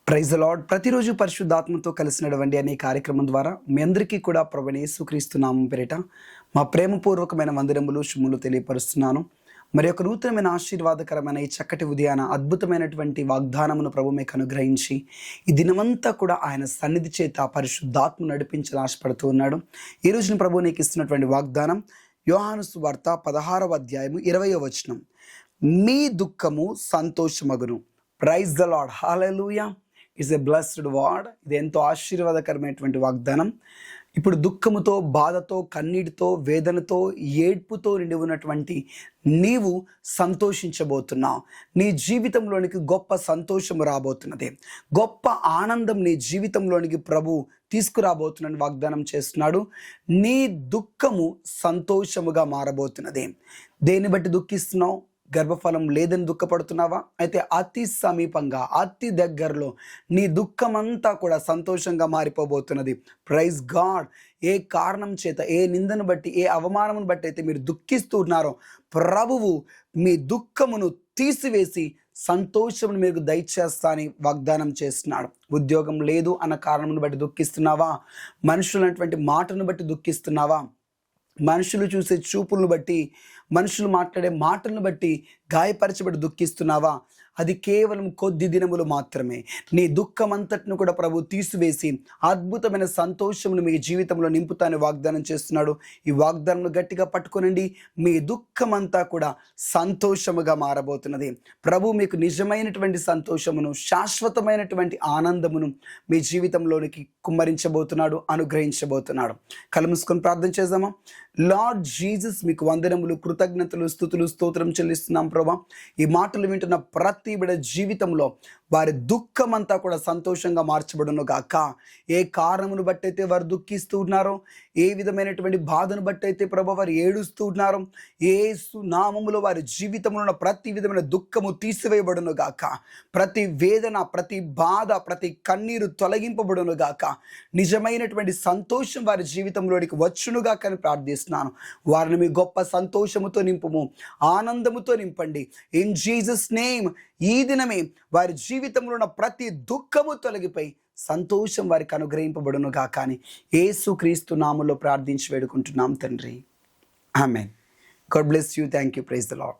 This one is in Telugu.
Praise the lord. ప్రతిరోజు పరిశుద్ధాత్మతో కలిసి నడవండి అనే కార్యక్రమం ద్వారా మీ అందరికీ కూడా ప్రభువైన యేసుక్రీస్తు నామం పేరిట మా ప్రేమపూర్వకమైన వందనములు శుభములు తెలియపరుస్తున్నాను. మరి ఒక నూతనమైన ఆశీర్వాదకరమైన ఈ చక్కటి ఉదయాన అద్భుతమైనటువంటి వాగ్దానమును ప్రభు మీకు అనుగ్రహించి ఈ దినమంతా కూడా ఆయన సన్నిధి చేత పరిశుద్ధాత్మ నడిపించాలని ఆశపడుతూ ఉన్నాడు. ఈ రోజున ప్రభు నీకు ఇస్తున్నటువంటి వాగ్దానం యోహాను సువార్త 16వ అధ్యాయము 20వ వచనం. మీ దుఃఖము సంతోషమగును. Praise the Lord. Hallelujah. It's a blessed word. ఇది ఎంతో ఆశీర్వాదకరమైనటువంటి వాగ్దానం. ఇప్పుడు దుఃఖముతో, బాధతో, కన్నీటితో, వేదనతో, ఏడ్పుతో నిండి ఉన్నటువంటి నీవు సంతోషించబోతున్నావు. నీ జీవితంలోనికి గొప్ప సంతోషము రాబోతున్నది. గొప్ప ఆనందం నీ జీవితంలోనికి ప్రభు తీసుకురాబోతున్నని వాగ్దానం చేస్తున్నాడు. నీ దుఃఖము సంతోషముగా మారబోతున్నది. దేన్ని బట్టి దుఃఖిస్తున్నావు? గర్భఫలం లేదని దుఃఖపడుతున్నావా? అయితే అతి సమీపంగా, అతి దగ్గరలో నీ దుఃఖమంతా కూడా సంతోషంగా మారిపోబోతున్నది. Praise God. ఏ కారణం చేత, ఏ నిందను బట్టి, ఏ అవమానమును బట్టి అయితే మీరు దుఃఖిస్తున్నారో ప్రభువు మీ దుఃఖమును తీసివేసి సంతోషమును మీకు దయచేస్తా అని వాగ్దానం చేస్తున్నాడు. ఉద్యోగం లేదు అన్న కారణమును బట్టి దుఃఖిస్తున్నావా? మనుషులైనటువంటి మాటను బట్టి దుఃఖిస్తున్నావా? మనుషులు చూసే చూపులను బట్టి, మనుషులు మాట్లాడే మాటలను బట్టి గాయపరచబడి దుఃఖిస్తున్నావా? అది కేవలం కొద్ది దినములు మాత్రమే. నీ దుఃఖమంతటిని కూడా ప్రభు తీసివేసి అద్భుతమైన సంతోషమును మీ జీవితంలో నింపుతానని వాగ్దానం చేస్తున్నాడు. ఈ వాగ్దానం గట్టిగా పట్టుకొనండి. మీ దుఃఖమంతా కూడా సంతోషముగా మారబోతున్నది. ప్రభు మీకు నిజమైనటువంటి సంతోషమును, శాశ్వతమైనటువంటి ఆనందమును మీ జీవితంలోనికి కుమ్మరించబోతున్నాడు, అనుగ్రహించబోతున్నాడు. కళ్ళు మూసుకొని ప్రార్థన చేద్దామా? లార్డ్ జీసస్, మీకు వందనములు, కృతజ్ఞతలు, స్తుతులు, స్తోత్రం చెల్లిస్తున్నాం ప్రభా. ఈ మాటలు వింటున్న ప్రతి బిడ్డ జీవితంలో వారి దుఃఖమంతా కూడా సంతోషంగా మార్చబడును గాక. ఏ కారణమును బట్టి అయితే వారు దుఃఖిస్తూ ఉన్నారో, ఏ విధమైనటువంటి బాధను బట్టి అయితే ప్రభా వారు ఏడుస్తూ ఉన్నారో, యేసు నామములో వారి జీవితంలో ఉన్న ప్రతి విధమైన దుఃఖము తీసివేయబడును గాక. ప్రతి వేదన, ప్రతి బాధ, ప్రతి కన్నీరు తొలగింపబడును గాక. నిజమైనటువంటి సంతోషం వారి జీవితంలోనికి వచ్చునుగా అని ప్రార్థిస్తున్నాను. వారిని మీ గొప్ప సంతోషముతో నింపుము, ఆనందముతో నింపండి. In Jesus name. ఈ దినమే వారి జీవితంలో ఉన్న ప్రతి దుఃఖము తొలగిపోయి సంతోషం వారికి అనుగ్రహింపబడును గాక అని యేసుక్రీస్తు నామములో ప్రార్థించి వేడుకుంటున్నాం తండ్రి. Amen. God bless you. Thank you. Praise the lord.